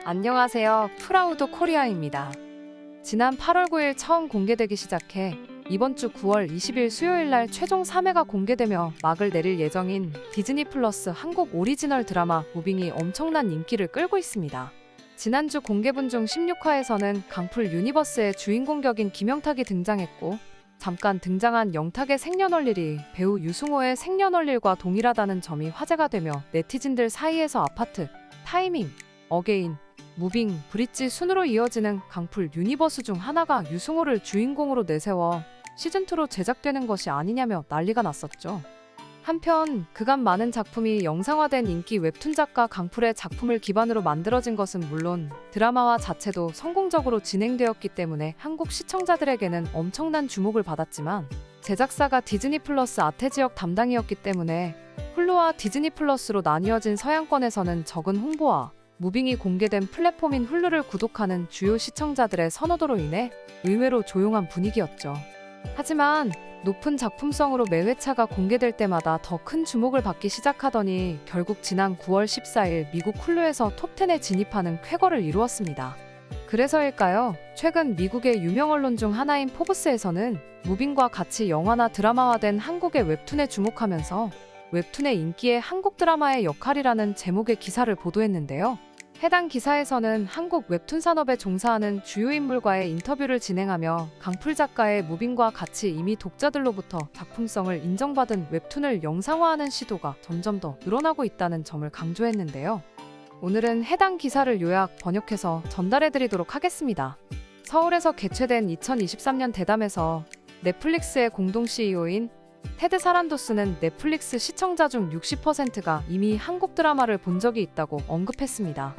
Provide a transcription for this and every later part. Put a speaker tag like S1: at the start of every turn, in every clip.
S1: 안녕하세요. 프라우드 코리아입니다. 지난 8월 9일 처음 공개되기 시작해 이번 주 9월 20일 수요일 날 최종 3회가 공개되며 막을 내릴 예정인 디즈니 플러스 한국 오리지널 드라마 무빙이 엄청난 인기를 끌고 있습니다. 지난주 공개분 중 16화에서는 강풀 유니버스의 주인공 격인 김영탁이 등장했고, 잠깐 등장한 영탁의 생년월일이 배우 유승호의 생년월일과 동일하다는 점이 화제가 되며 네티즌들 사이에서 아파트, 타이밍, 어게인, 무빙, 브릿지 순으로 이어지는 강풀 유니버스 중 하나가 유승호를 주인공으로 내세워 시즌2로 제작되는 것이 아니냐며 난리가 났었죠. 한편 그간 많은 작품이 영상화된 인기 웹툰 작가 강풀의 작품을 기반으로 만들어진 것은 물론 드라마화 자체도 성공적으로 진행되었기 때문에 한국 시청자들에게는 엄청난 주목을 받았지만, 제작사가 디즈니 플러스 아태지역 담당이었기 때문에 훌루와 디즈니 플러스로 나뉘어진 서양권에서는 적은 홍보와 무빙이 공개된 플랫폼인 훌루를 구독하는 주요 시청자들의 선호도로 인해 의외로 조용한 분위기였죠. 하지만 높은 작품성으로 매 회차가 공개될 때마다 더 큰 주목을 받기 시작하더니 결국 지난 9월 14일 미국 훌루에서 톱10에 진입하는 쾌거를 이루었습니다. 그래서일까요? 최근 미국의 유명 언론 중 하나인 포브스에서는 무빙과 같이 영화나 드라마화된 한국의 웹툰에 주목하면서 웹툰의 인기에 한국 드라마의 역할이라는 제목의 기사를 보도했는데요. 해당 기사에서는 한국 웹툰 산업에 종사하는 주요 인물과의 인터뷰를 진행하며 강풀 작가의 무빙과 같이 이미 독자들로부터 작품성을 인정받은 웹툰을 영상화하는 시도가 점점 더 늘어나고 있다는 점을 강조했는데요. 오늘은 해당 기사를 요약 번역해서 전달해드리도록 하겠습니다. 서울에서 개최된 2023년 대담에서 넷플릭스의 공동 CEO인 테드 사란도스는 넷플릭스 시청자 중 60%가 이미 한국 드라마를 본 적이 있다고 언급했습니다.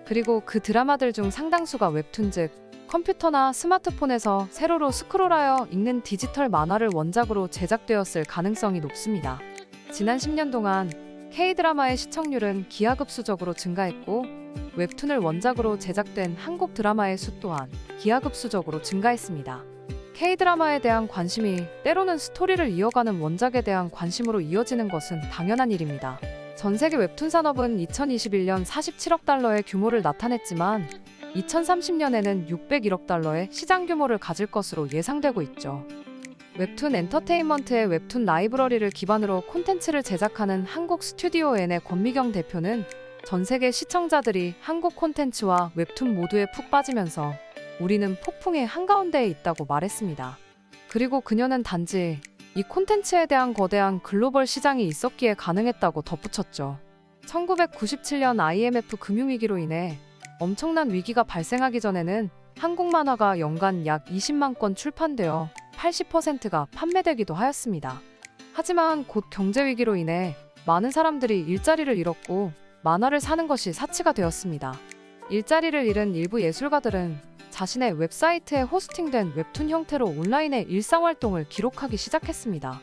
S1: 그리고 그 드라마들 중 상당수가 웹툰, 즉 컴퓨터나 스마트폰에서 세로로 스크롤하여 읽는 디지털 만화를 원작으로 제작되었을 가능성이 높습니다. 지난 10년 동안 K-드라마의 시청률은 기하급수적으로 증가했고, 웹툰을 원작으로 제작된 한국 드라마의 수 또한 기하급수적으로 증가했습니다. K-드라마에 대한 관심이 때로는 스토리를 이어가는 원작에 대한 관심으로 이어지는 것은 당연한 일입니다. 전 세계 웹툰 산업은 2021년 47억 달러의 규모를 나타냈지만 2030년에는 601억 달러의 시장 규모를 가질 것으로 예상되고 있죠. 웹툰 엔터테인먼트의 웹툰 라이브러리를 기반으로 콘텐츠를 제작하는 한국 스튜디오 N의 권미경 대표는 전 세계 시청자들이 한국 콘텐츠와 웹툰 모두에 푹 빠지면서 우리는 폭풍의 한가운데에 있다고 말했습니다. 그리고 그녀는 단지 이 콘텐츠에 대한 거대한 글로벌 시장이 있었기에 가능했다고 덧붙였죠. 1997년 IMF 금융위기로 인해 엄청난 위기가 발생하기 전에는 한국 만화가 연간 약 20만 건 출판되어 80%가 판매되기도 하였습니다. 하지만 곧 경제위기로 인해 많은 사람들이 일자리를 잃었고 만화를 사는 것이 사치가 되었습니다. 일자리를 잃은 일부 예술가들은 자신의 웹사이트에 호스팅된 웹툰 형태로 온라인의 일상활동을 기록하기 시작했습니다.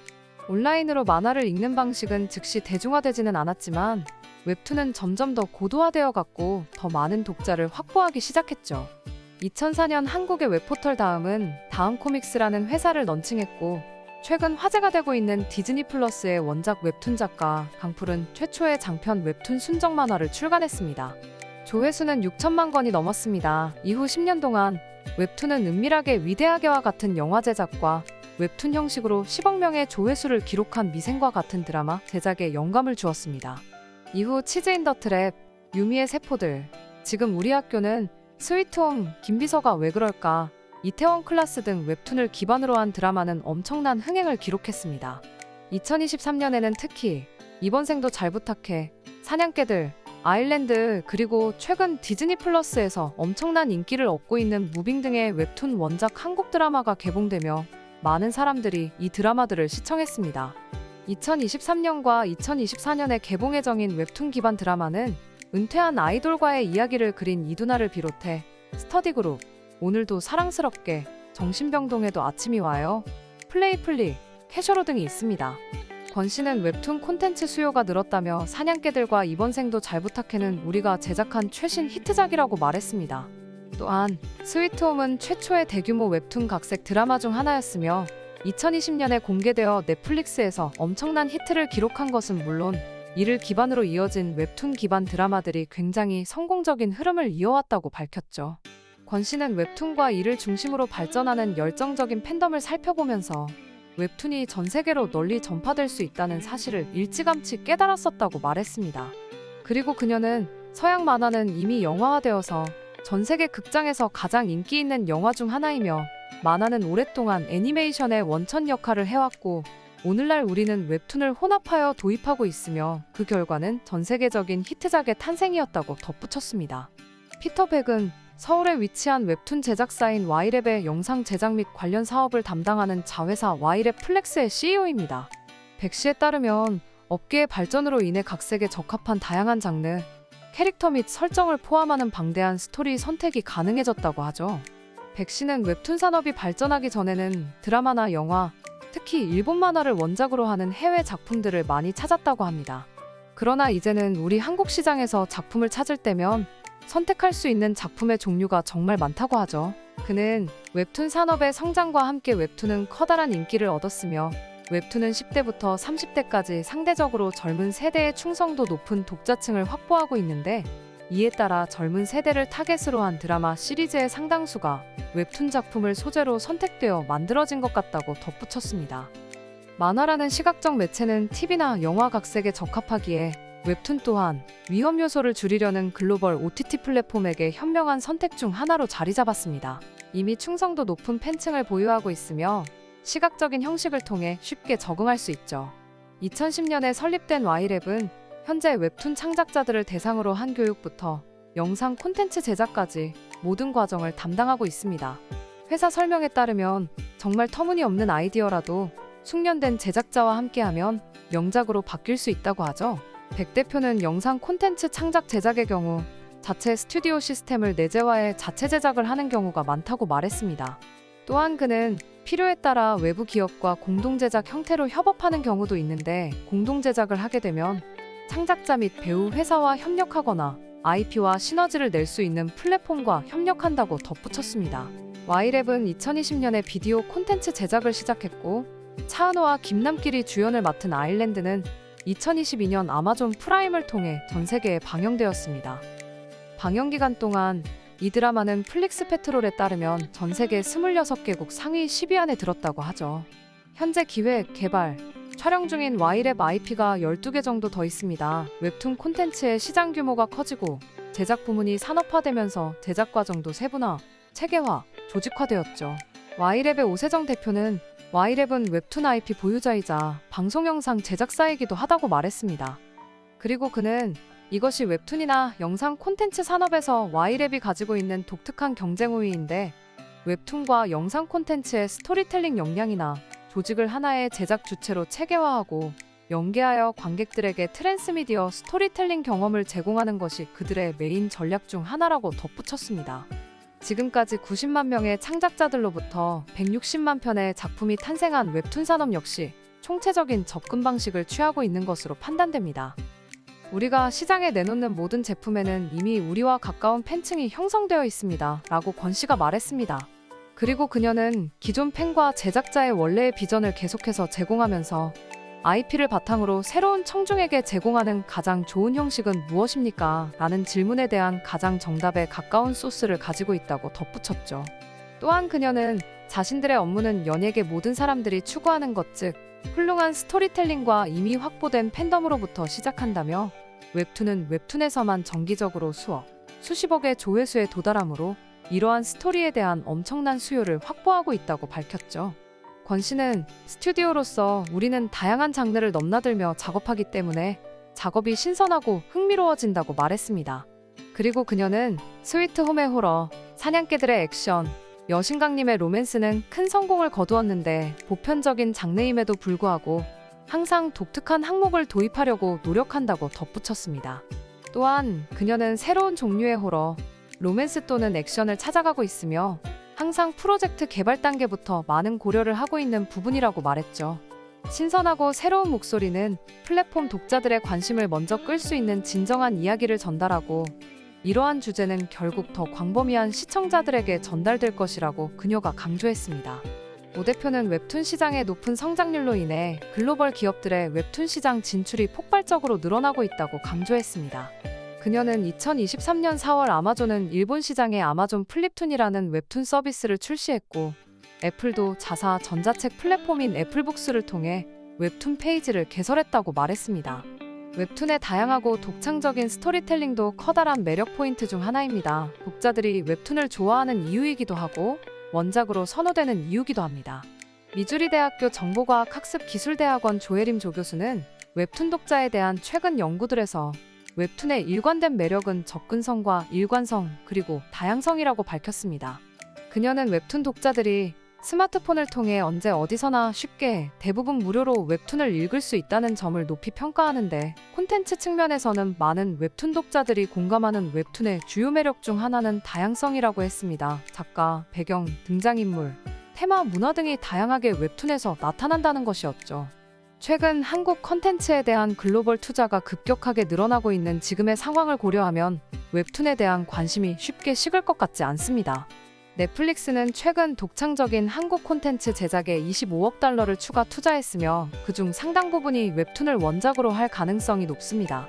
S1: 온라인으로 만화를 읽는 방식은 즉시 대중화되지는 않았지만 웹툰은 점점 더 고도화되어 갔고 더 많은 독자를 확보하기 시작했죠. 2004년 한국의 웹포털 다음 코믹스라는 회사를 런칭했고, 최근 화제가 되고 있는 디즈니 플러스의 원작 웹툰 작가 강풀은 최초의 장편 웹툰 순정 만화를 출간했습니다. 조회수는 6천만 건이 넘었습니다. 이후 10년 동안 웹툰은 은밀하게 위대하게와 같은 영화 제작과 웹툰 형식으로 10억 명의 조회수를 기록한 미생과 같은 드라마 제작에 영감을 주었습니다. 이후 치즈 인 더 트랩, 유미의 세포들, 지금 우리 학교는, 스위트홈, 김비서가 왜 그럴까, 이태원 클라스 등 웹툰을 기반으로 한 드라마는 엄청난 흥행을 기록했습니다. 2023년에는 특히 이번 생도 잘 부탁해, 사냥개들, 아일랜드, 그리고 최근 디즈니 플러스에서 엄청난 인기를 얻고 있는 무빙 등의 웹툰 원작 한국 드라마가 개봉되며 많은 사람들이 이 드라마들을 시청했습니다. 2023년과 2024년에 개봉 예정인 웹툰 기반 드라마는 은퇴한 아이돌과의 이야기를 그린 이두나를 비롯해 스터디그룹, 오늘도 사랑스럽게, 정신병동에도 아침이 와요, 플레이플리, 캐셔로 등이 있습니다. 권 씨는 웹툰 콘텐츠 수요가 늘었다며 사냥개들과 이번 생도 잘 부탁해는 우리가 제작한 최신 히트작이라고 말했습니다. 또한 스위트홈은 최초의 대규모 웹툰 각색 드라마 중 하나였으며 2020년에 공개되어 넷플릭스에서 엄청난 히트를 기록한 것은 물론 이를 기반으로 이어진 웹툰 기반 드라마들이 굉장히 성공적인 흐름을 이어왔다고 밝혔죠. 권 씨는 웹툰과 이를 중심으로 발전하는 열정적인 팬덤을 살펴보면서 웹툰이 전 세계로 널리 전파될 수 있다는 사실을 일찌감치 깨달았었다고 말했습니다. 그리고 그녀는 서양 만화는 이미 영화화되어서 전 세계 극장에서 가장 인기 있는 영화 중 하나이며 만화는 오랫동안 애니메이션의 원천 역할을 해왔고 오늘날 우리는 웹툰을 혼합하여 도입하고 있으며 그 결과는 전 세계적인 히트작의 탄생이었다고 덧붙였습니다. 피터 백은 서울에 위치한 웹툰 제작사인 Y랩의 영상 제작 및 관련 사업을 담당하는 자회사 Y랩 플렉스의 CEO입니다. 백 씨에 따르면 업계의 발전으로 인해 각색에 적합한 다양한 장르, 캐릭터 및 설정을 포함하는 방대한 스토리 선택이 가능해졌다고 하죠. 백 씨는 웹툰 산업이 발전하기 전에는 드라마나 영화, 특히 일본 만화를 원작으로 하는 해외 작품들을 많이 찾았다고 합니다. 그러나 이제는 우리 한국 시장에서 작품을 찾을 때면 선택할 수 있는 작품의 종류가 정말 많다고 하죠. 그는 웹툰 산업의 성장과 함께 웹툰은 커다란 인기를 얻었으며 웹툰은 10대부터 30대까지 상대적으로 젊은 세대의 충성도 높은 독자층을 확보하고 있는데 이에 따라 젊은 세대를 타겟으로 한 드라마 시리즈의 상당수가 웹툰 작품을 소재로 선택되어 만들어진 것 같다고 덧붙였습니다. 만화라는 시각적 매체는 TV나 영화 각색에 적합하기에 웹툰 또한 위험 요소를 줄이려는 글로벌 OTT 플랫폼에게 현명한 선택 중 하나로 자리 잡았습니다. 이미 충성도 높은 팬층을 보유하고 있으며 시각적인 형식을 통해 쉽게 적응할 수 있죠. 2010년에 설립된 Y랩은 현재 웹툰 창작자들을 대상으로 한 교육부터 영상 콘텐츠 제작까지 모든 과정을 담당하고 있습니다. 회사 설명에 따르면 정말 터무니없는 아이디어라도 숙련된 제작자와 함께하면 명작으로 바뀔 수 있다고 하죠. 백 대표는 영상 콘텐츠 창작 제작의 경우 자체 스튜디오 시스템을 내재화해 자체 제작을 하는 경우가 많다고 말했습니다. 또한 그는 필요에 따라 외부 기업과 공동 제작 형태로 협업하는 경우도 있는데 공동 제작을 하게 되면 창작자 및 배우 회사와 협력하거나 IP와 시너지를 낼 수 있는 플랫폼과 협력한다고 덧붙였습니다. Y랩은 2020년에 비디오 콘텐츠 제작을 시작했고 차은우와 김남길이 주연을 맡은 아일랜드는 2022년 아마존 프라임을 통해 전 세계에 방영되었습니다. 방영 기간 동안 이 드라마는 플릭스 페트롤에 따르면 전 세계 26개국 상위 10위 안에 들었다고 하죠. 현재 기획, 개발, 촬영 중인 Y랩 IP가 12개 정도 더 있습니다. 웹툰 콘텐츠의 시장 규모가 커지고 제작 부문이 산업화되면서 제작 과정도 세분화, 체계화, 조직화되었죠. Y랩의 오세정 대표는 Y랩은 웹툰 IP 보유자이자 방송영상 제작사이기도 하다고 말했습니다. 그리고 그는 이것이 웹툰이나 영상 콘텐츠 산업에서 Y랩이 가지고 있는 독특한 경쟁 우위인데 웹툰과 영상 콘텐츠의 스토리텔링 역량이나 조직을 하나의 제작 주체로 체계화하고 연계하여 관객들에게 트랜스미디어 스토리텔링 경험을 제공하는 것이 그들의 메인 전략 중 하나라고 덧붙였습니다. 지금까지 90만 명의 창작자들로부터 160만 편의 작품이 탄생한 웹툰 산업 역시 총체적인 접근 방식을 취하고 있는 것으로 판단됩니다. 우리가 시장에 내놓는 모든 제품에는 이미 우리와 가까운 팬층이 형성되어 있습니다. 라고 권 씨가 말했습니다. 그리고 그녀는 기존 팬과 제작자의 원래의 비전을 계속해서 제공하면서 IP를 바탕으로 새로운 청중에게 제공하는 가장 좋은 형식은 무엇입니까? 라는 질문에 대한 가장 정답에 가까운 소스를 가지고 있다고 덧붙였죠. 또한 그녀는 자신들의 업무는 연예계 모든 사람들이 추구하는 것, 즉 훌륭한 스토리텔링과 이미 확보된 팬덤으로부터 시작한다며 웹툰은 웹툰에서만 정기적으로 수십억의 조회수에 도달하므로 이러한 스토리에 대한 엄청난 수요를 확보하고 있다고 밝혔죠. 권 씨는 스튜디오로서 우리는 다양한 장르를 넘나들며 작업하기 때문에 작업이 신선하고 흥미로워진다고 말했습니다. 그리고 그녀는 스위트 홈의 호러, 사냥개들의 액션, 여신강림의 로맨스는 큰 성공을 거두었는데 보편적인 장르임에도 불구하고 항상 독특한 항목을 도입하려고 노력한다고 덧붙였습니다. 또한 그녀는 새로운 종류의 호러, 로맨스 또는 액션을 찾아가고 있으며 항상 프로젝트 개발 단계부터 많은 고려를 하고 있는 부분이라고 말했죠. 신선하고 새로운 목소리는 플랫폼 독자들의 관심을 먼저 끌 수 있는 진정한 이야기를 전달하고 이러한 주제는 결국 더 광범위한 시청자들에게 전달될 것이라고 그녀가 강조했습니다. 오 대표는 웹툰 시장의 높은 성장률로 인해 글로벌 기업들의 웹툰 시장 진출이 폭발적으로 늘어나고 있다고 강조했습니다. 그녀는 2023년 4월 아마존은 일본 시장에 아마존 플립툰이라는 웹툰 서비스를 출시했고, 애플도 자사 전자책 플랫폼인 애플북스를 통해 웹툰 페이지를 개설했다고 말했습니다. 웹툰의 다양하고 독창적인 스토리텔링도 커다란 매력 포인트 중 하나입니다. 독자들이 웹툰을 좋아하는 이유이기도 하고 원작으로 선호되는 이유기도 합니다. 미주리대학교 정보과학학습기술대학원 조혜림 조교수는 웹툰 독자에 대한 최근 연구들에서 웹툰의 일관된 매력은 접근성과 일관성 그리고 다양성이라고 밝혔습니다. 그녀는 웹툰 독자들이 스마트폰을 통해 언제 어디서나 쉽게 대부분 무료로 웹툰을 읽을 수 있다는 점을 높이 평가하는데, 콘텐츠 측면에서는 많은 웹툰 독자들이 공감하는 웹툰의 주요 매력 중 하나는 다양성이라고 했습니다. 작가, 배경, 등장인물, 테마, 문화 등이 다양하게 웹툰에서 나타난다는 것이었죠. 최근 한국 콘텐츠에 대한 글로벌 투자가 급격하게 늘어나고 있는 지금의 상황을 고려하면 웹툰에 대한 관심이 쉽게 식을 것 같지 않습니다. 넷플릭스는 최근 독창적인 한국 콘텐츠 제작에 25억 달러를 추가 투자했으며 그중 상당 부분이 웹툰을 원작으로 할 가능성이 높습니다.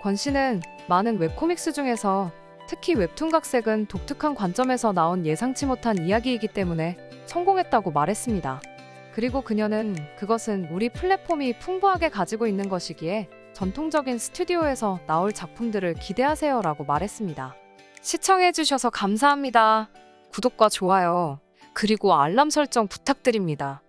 S1: 권 씨는 많은 웹코믹스 중에서 특히 웹툰 각색은 독특한 관점에서 나온 예상치 못한 이야기이기 때문에 성공했다고 말했습니다. 그리고 그녀는 그것은 우리 플랫폼이 풍부하게 가지고 있는 것이기에 전통적인 스튜디오에서 나올 작품들을 기대하세요 라고 말했습니다. 시청해주셔서 감사합니다. 구독과 좋아요, 그리고 알람 설정 부탁드립니다.